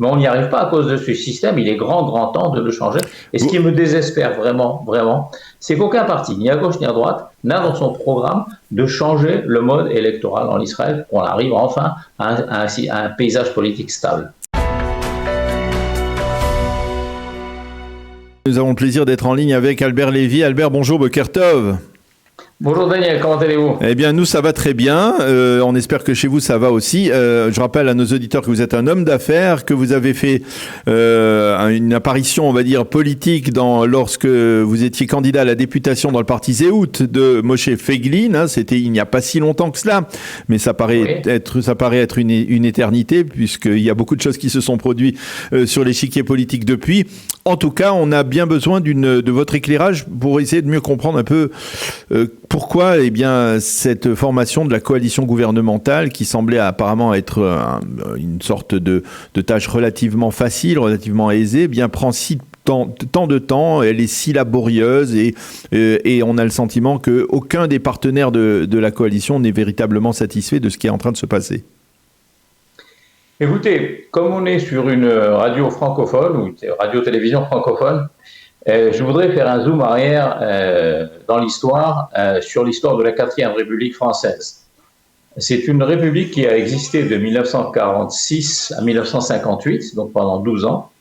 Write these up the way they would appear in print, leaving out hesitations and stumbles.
Mais on n'y arrive pas à cause de ce système. Il est grand temps de le changer. Et ce qui me désespère vraiment, c'est qu'aucun parti, ni à gauche ni à droite, n'a dans son programme de changer le mode électoral en Israël pour qu'on arrive enfin à un paysage politique stable. Nous avons le plaisir d'être en ligne avec Albert Lévy. Albert, bonjour, Boker Tov. Bonjour Daniel, comment allez-vous ? Eh bien, nous, ça va très bien. On espère que chez vous, ça va aussi. Je rappelle à nos auditeurs que vous êtes un homme d'affaires, que vous avez fait une apparition, on va dire, politique lorsque vous étiez candidat à la députation dans le parti Zéhout de Moshe Feiglin. C'était il n'y a pas si longtemps que cela, mais ça paraît être une éternité, puisqu'il y a beaucoup de choses qui se sont produites sur l'échiquier politique depuis. En tout cas, on a bien besoin de votre éclairage pour essayer de mieux comprendre un peu pourquoi cette formation de la coalition gouvernementale, qui semblait apparemment être une sorte de tâche relativement facile, relativement aisée, prend tant de temps, elle est si laborieuse et on a le sentiment qu'aucun des partenaires de la coalition n'est véritablement satisfait de ce qui est en train de se passer. Écoutez, comme on est sur une radio francophone ou une radio-télévision francophone, je voudrais faire un zoom arrière dans l'histoire, sur l'histoire de la 4e République française. C'est une république qui a existé de 1946 à 1958, donc pendant 12 ans.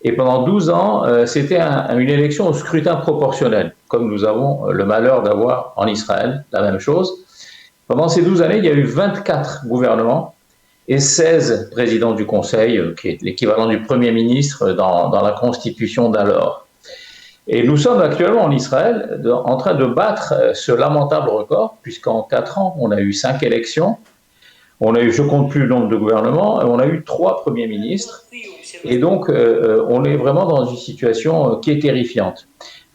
Et pendant 12 ans, c'était une élection au scrutin proportionnel, comme nous avons le malheur d'avoir en Israël, la même chose. Pendant ces 12 années, il y a eu 24 gouvernements et 16 présidents du Conseil, qui est l'équivalent du Premier ministre dans la Constitution d'alors. Et nous sommes actuellement en Israël en train de battre ce lamentable record, puisqu'en 4 ans, on a eu 5 élections, on a eu, je ne compte plus le nombre de gouvernements, et on a eu 3 premiers ministres, et donc on est vraiment dans une situation qui est terrifiante.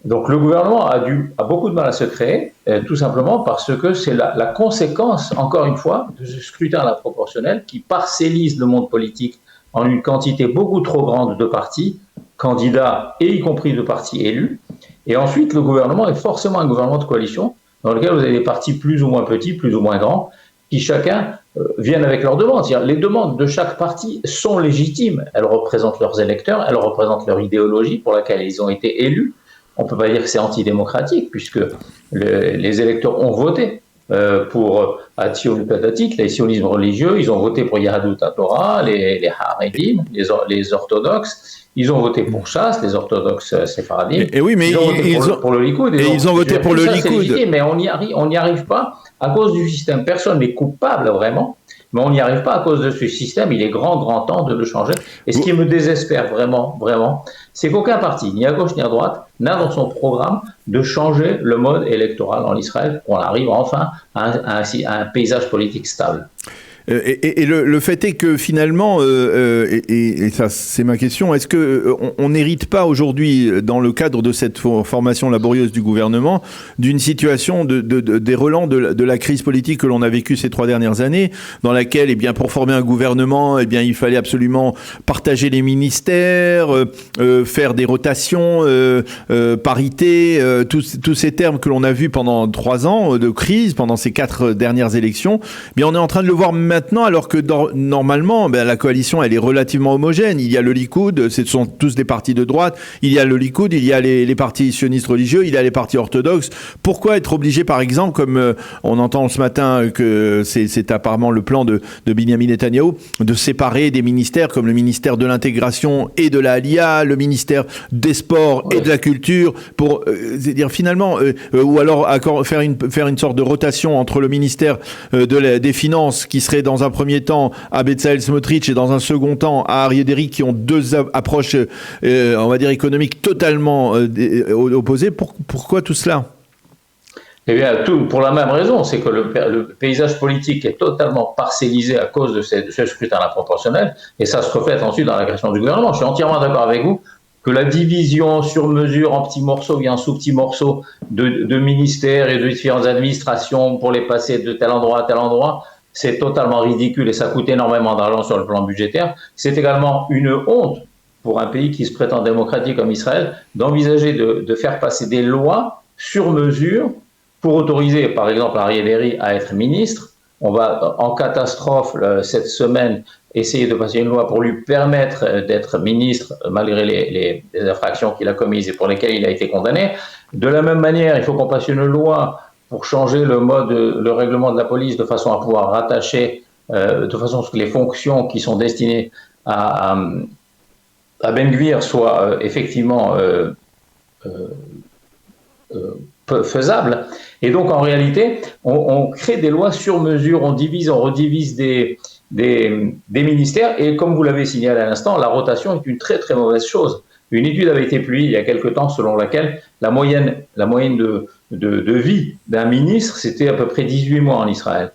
Donc le gouvernement a beaucoup de mal à se créer, tout simplement parce que c'est la conséquence, encore une fois, de ce scrutin à la proportionnelle qui parcellise le monde politique en une quantité beaucoup trop grande de partis, candidats et y compris de partis élus. Et ensuite, le gouvernement est forcément un gouvernement de coalition dans lequel vous avez des partis plus ou moins petits, plus ou moins grands, qui chacun viennent avec leurs demandes. C'est-à-dire, les demandes de chaque parti sont légitimes. Elles représentent leurs électeurs, elles représentent leur idéologie pour laquelle ils ont été élus. On ne peut pas dire que c'est antidémocratique, puisque les électeurs ont voté pour Atzion Patatit, les sionismes religieux, ils ont voté pour Yahadut HaTorah, les Haredim, les orthodoxes, ils ont voté pour Chasse, les orthodoxes séfaradimes. Et oui, mais ils ont voté pour le Likoud. Et ils ont voté pour le Likoud. Mais on n'y arrive pas à cause du système. Personne n'est coupable vraiment, mais on n'y arrive pas à cause de ce système. Il est grand temps de le changer. Et ce qui me désespère vraiment, c'est qu'aucun parti, ni à gauche ni à droite, n'a dans son programme de changer le mode électoral en Israël pour qu'on arrive enfin à un paysage politique stable. Et le fait est que finalement, et ça c'est ma question, est-ce qu'on n'hérite pas aujourd'hui, dans le cadre de cette formation laborieuse du gouvernement, d'une situation des relents de la crise politique que l'on a vécue ces 3 dernières années, dans laquelle, pour former un gouvernement, il fallait absolument partager les ministères, faire des rotations, parité, tous ces termes que l'on a vus pendant 3 ans de crise, pendant ces 4 dernières élections, on est en train de le voir maintenant, alors que normalement, la coalition, elle est relativement homogène. Il y a le Likoud, ce sont tous des partis de droite. Il y a le Likoud, il y a les partis sionistes religieux, il y a les partis orthodoxes. Pourquoi être obligé, par exemple, comme on entend ce matin que c'est apparemment le plan de Binyamin Netanyahou, de séparer des ministères comme le ministère de l'intégration et de la Aliyah, le ministère des sports et de la culture, pour dire finalement, ou alors faire une sorte de rotation entre le ministère des Finances, qui serait dans un premier temps à Bezalel Smotrich et dans un second temps à Aryeh Deri, qui ont 2 approches, on va dire, économiques totalement opposées. Pourquoi tout cela ? Eh bien, tout pour la même raison, c'est que le paysage politique est totalement parcellisé à cause de ce scrutin à la proportionnelle, et ça se reflète ensuite dans la création du gouvernement. Je suis entièrement d'accord avec vous que la division sur mesure en petits morceaux et en sous-petits morceaux de ministères et de différentes administrations pour les passer de tel endroit à tel endroit, c'est totalement ridicule et ça coûte énormément d'argent sur le plan budgétaire. C'est également une honte pour un pays qui se prétend démocratique comme Israël d'envisager de faire passer des lois sur mesure pour autoriser, par exemple, Aryeh Deri à être ministre, on va en catastrophe cette semaine essayer de passer une loi pour lui permettre d'être ministre malgré les infractions qu'il a commises et pour lesquelles il a été condamné. De la même manière, il faut qu'on passe une loi pour changer le règlement de la police de façon à pouvoir rattacher, de façon à ce que les fonctions qui sont destinées à Ben Gvir soient effectivement faisable. Et donc, en réalité, on crée des lois sur mesure, on redivise des ministères. Et comme vous l'avez signalé à l'instant, la rotation est une très, très mauvaise chose. Une étude avait été publiée il y a quelque temps selon laquelle la moyenne de vie d'un ministre, c'était à peu près 18 mois en Israël.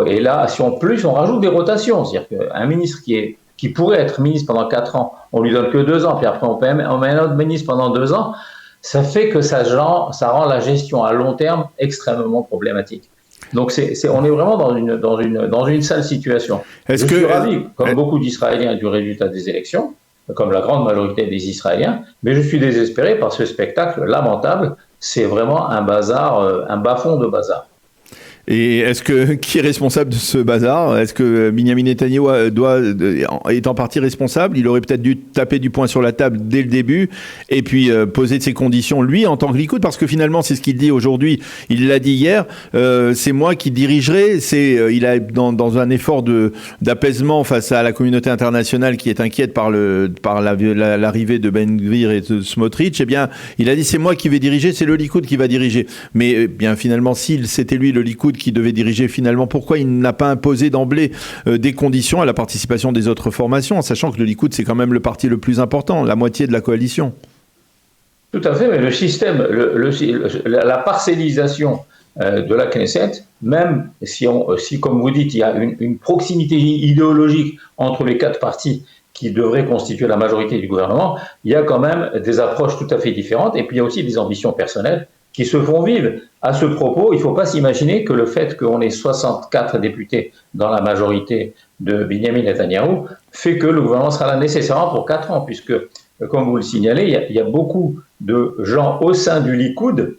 Et là, si en plus on rajoute des rotations, c'est-à-dire qu'un ministre qui pourrait être ministre pendant 4 ans, on lui donne que 2 ans, puis après on met un autre ministre pendant 2 ans, ça fait que ça rend la gestion à long terme extrêmement problématique. Donc on est vraiment dans une sale situation. Je suis ravi, comme beaucoup d'Israéliens, du résultat des élections, comme la grande majorité des Israéliens, mais je suis désespéré par ce spectacle lamentable. C'est vraiment un bazar, un bas-fond de bazar. Et qui est responsable de ce bazar? Est-ce que Binyamin Netanyahou est en partie responsable? Il aurait peut-être dû taper du poing sur la table dès le début et puis poser de ses conditions, lui, en tant que Likoud, parce que finalement, c'est ce qu'il dit aujourd'hui. Il l'a dit hier, c'est moi qui dirigerai. Il a dans un effort d'apaisement face à la communauté internationale qui est inquiète par l'arrivée de Ben Gvir et de Smotrich. Eh bien, il a dit c'est moi qui vais diriger, c'est le Likoud qui va diriger. Mais bien finalement, si c'était lui le Likoud qui devait diriger finalement, pourquoi il n'a pas imposé d'emblée des conditions à la participation des autres formations, en sachant que le Likoud, c'est quand même le parti le plus important, la moitié de la coalition? Tout à fait, mais le système, la parcellisation de la Knesset, même si, comme vous dites, il y a une proximité idéologique entre les 4 partis qui devraient constituer la majorité du gouvernement, il y a quand même des approches tout à fait différentes, et puis il y a aussi des ambitions personnelles qui se font vivre. À ce propos, il ne faut pas s'imaginer que le fait qu'on ait 64 députés dans la majorité de Binyamin Netanyahou fait que le gouvernement sera là nécessairement pour 4 ans, puisque, comme vous le signalez, il y a beaucoup de gens au sein du Likoud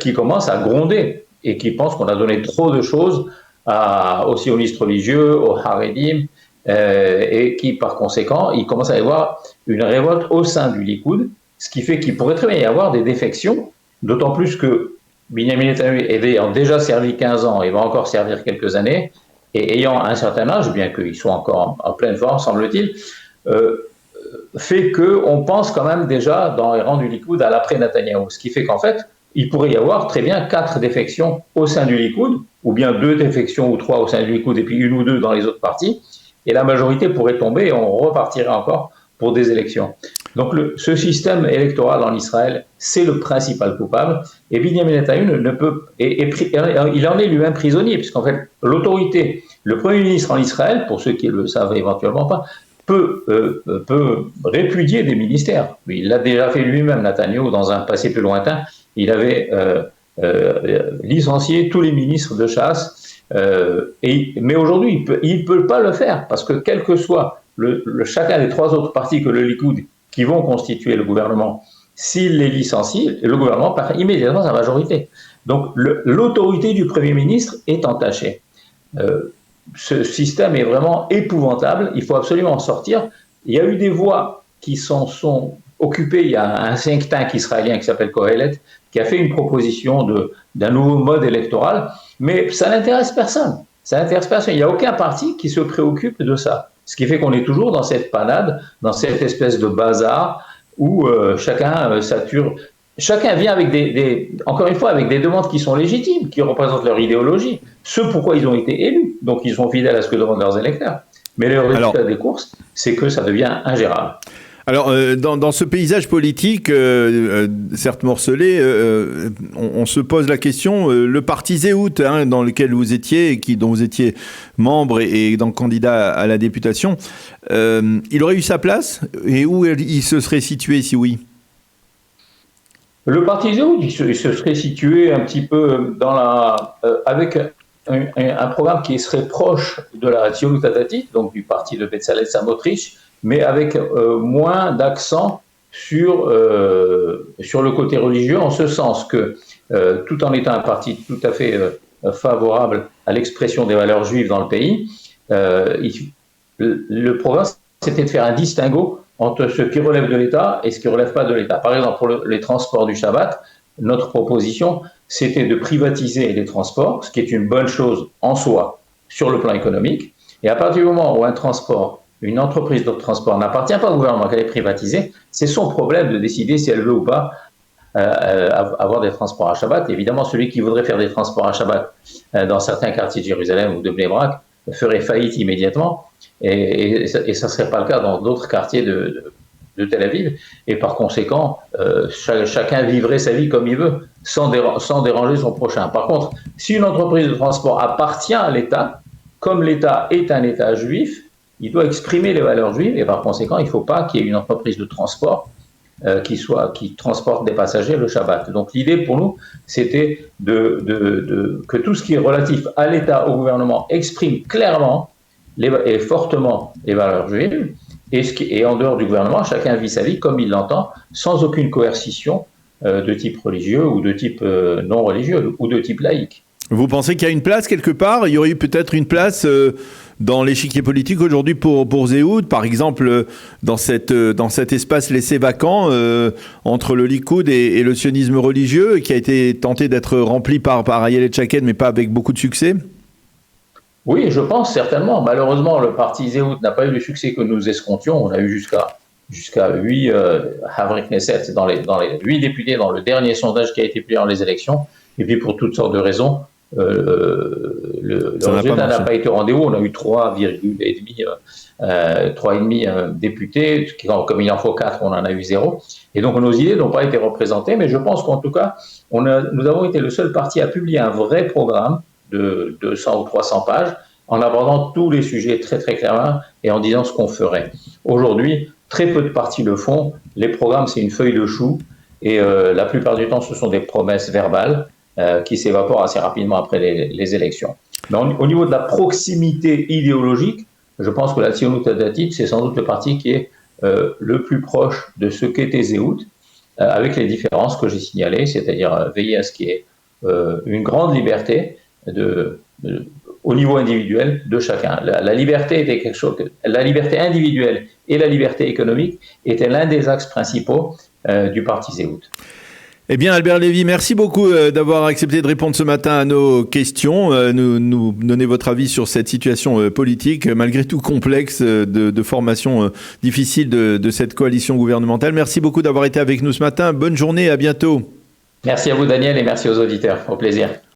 qui commencent à gronder et qui pensent qu'on a donné trop de choses aux sionistes religieux, aux Haredim, et qui, par conséquent, il commence à y avoir une révolte au sein du Likoud, ce qui fait qu'il pourrait très bien y avoir des défections. D'autant plus que Binyamin Netanyahou ayant déjà servi 15 ans et va encore servir quelques années, et ayant un certain âge, bien qu'il soit encore en pleine forme, semble-t-il, fait qu'on pense quand même déjà dans les rangs du Likoud à l'après Netanyahou. Ce qui fait qu'en fait, il pourrait y avoir très bien 4 défections au sein du Likoud, ou bien 2 défections ou 3 au sein du Likoud, et puis 1 ou 2 dans les autres partis, et la majorité pourrait tomber et on repartirait encore pour des élections. Donc ce système électoral en Israël, c'est le principal coupable. Et Binyamin Netanyahou il en est lui-même prisonnier, puisqu'en fait, l'autorité, le Premier ministre en Israël, pour ceux qui ne le savent éventuellement pas, peut répudier des ministères. Il l'a déjà fait lui-même, Netanyahou, dans un passé plus lointain. Il avait licencié tous les ministres de chasse. Mais aujourd'hui, il ne peut pas le faire, parce que quel que soit chacun des 3 autres partis que le Likoud qui vont constituer le gouvernement, s'il les licencie, le gouvernement perd immédiatement sa majorité. Donc l'autorité du Premier ministre est entachée. Ce système est vraiment épouvantable, il faut absolument en sortir. Il y a eu des voix qui sont occupées, il y a un think tank israélien qui s'appelle Kohelet, qui a fait une proposition d'un nouveau mode électoral, mais ça n'intéresse personne. Il n'y a aucun parti qui se préoccupe de ça. Ce qui fait qu'on est toujours dans cette panade, dans cette espèce de bazar où chacun sature. Chacun vient avec encore une fois, avec des demandes qui sont légitimes, qui représentent leur idéologie, ce pourquoi ils ont été élus. Donc ils sont fidèles à ce que demandent leurs électeurs. Mais le résultat des courses, c'est que ça devient ingérable. Alors, dans ce paysage politique, certes morcelé, on se pose la question, le parti Zéhout, dans lequel vous étiez, dont vous étiez membre et donc candidat à la députation, il aurait eu sa place? Et où il se serait situé, si oui? Le parti Zéhout, il se serait situé un petit peu avec un programme qui serait proche de la Tzionut Hadatit, donc du parti de Bezalel Smotrich, mais avec moins d'accent sur le côté religieux, en ce sens que, tout en étant un parti tout à fait favorable à l'expression des valeurs juives dans le pays, le programme, c'était de faire un distinguo entre ce qui relève de l'État et ce qui ne relève pas de l'État. Par exemple, pour les transports du Shabbat, notre proposition, c'était de privatiser les transports, ce qui est une bonne chose en soi sur le plan économique. Et à partir du moment où une entreprise de transport n'appartient pas au gouvernement, qu'elle est privatisée, c'est son problème de décider si elle veut ou pas avoir des transports à Shabbat. Évidemment, celui qui voudrait faire des transports à Shabbat dans certains quartiers de Jérusalem ou de Bnei Brak ferait faillite immédiatement, et ça ne serait pas le cas dans d'autres quartiers de Tel Aviv, et par conséquent, chacun vivrait sa vie comme il veut, sans déranger son prochain. Par contre, si une entreprise de transport appartient à l'État, comme l'État est un État juif, il doit exprimer les valeurs juives, et par conséquent, il ne faut pas qu'il y ait une entreprise de transport qui transporte des passagers le Shabbat. Donc l'idée pour nous, c'était que tout ce qui est relatif à l'État, au gouvernement, exprime clairement et fortement les valeurs juives, et en dehors du gouvernement, chacun vit sa vie comme il l'entend, sans aucune coercition de type religieux ou de type non religieux ou de type laïque. Vous pensez qu'il y a une place quelque part? Il y aurait eu peut-être une place dans l'échiquier politique aujourd'hui pour Zéhoud, par exemple dans cet espace laissé vacant entre le Likoud et le sionisme religieux, qui a été tenté d'être rempli par Ayelet Shaked, mais pas avec beaucoup de succès? Oui, je pense certainement. Malheureusement, le parti Zéhoud n'a pas eu le succès que nous escomptions. On a eu jusqu'à 8 Havri Knesset, dans les 8 députés dans le dernier sondage qui a été publié dans les élections. Et puis pour toutes sortes de raisons, le résultat n'a pas été au rendez-vous. On a eu 3,5 députés, comme il en faut 4, on en a eu 0. Et donc nos idées n'ont pas été représentées, mais je pense qu'en tout cas, nous avons été le seul parti à publier un vrai programme de 200 ou 300 pages, en abordant tous les sujets très très clairement et en disant ce qu'on ferait. Aujourd'hui, très peu de partis le font. Les programmes, c'est une feuille de chou, et la plupart du temps, ce sont des promesses verbales qui s'évaporent assez rapidement après les élections. Mais au niveau de la proximité idéologique, je pense que la Tzionut Hadatit, c'est sans doute le parti qui est le plus proche de ce qu'était Zéhoud, avec les différences que j'ai signalées, c'est-à-dire veiller à ce qu'il y ait une grande liberté au niveau individuel de chacun. La liberté était quelque chose. La liberté individuelle et la liberté économique étaient l'un des axes principaux du parti Zéhoud. Eh bien, Albert Lévy, merci beaucoup d'avoir accepté de répondre ce matin à nos questions, nous donner votre avis sur cette situation politique, malgré tout complexe, de formation difficile de cette coalition gouvernementale. Merci beaucoup d'avoir été avec nous ce matin. Bonne journée, à bientôt. Merci à vous, Daniel, et merci aux auditeurs. Au plaisir.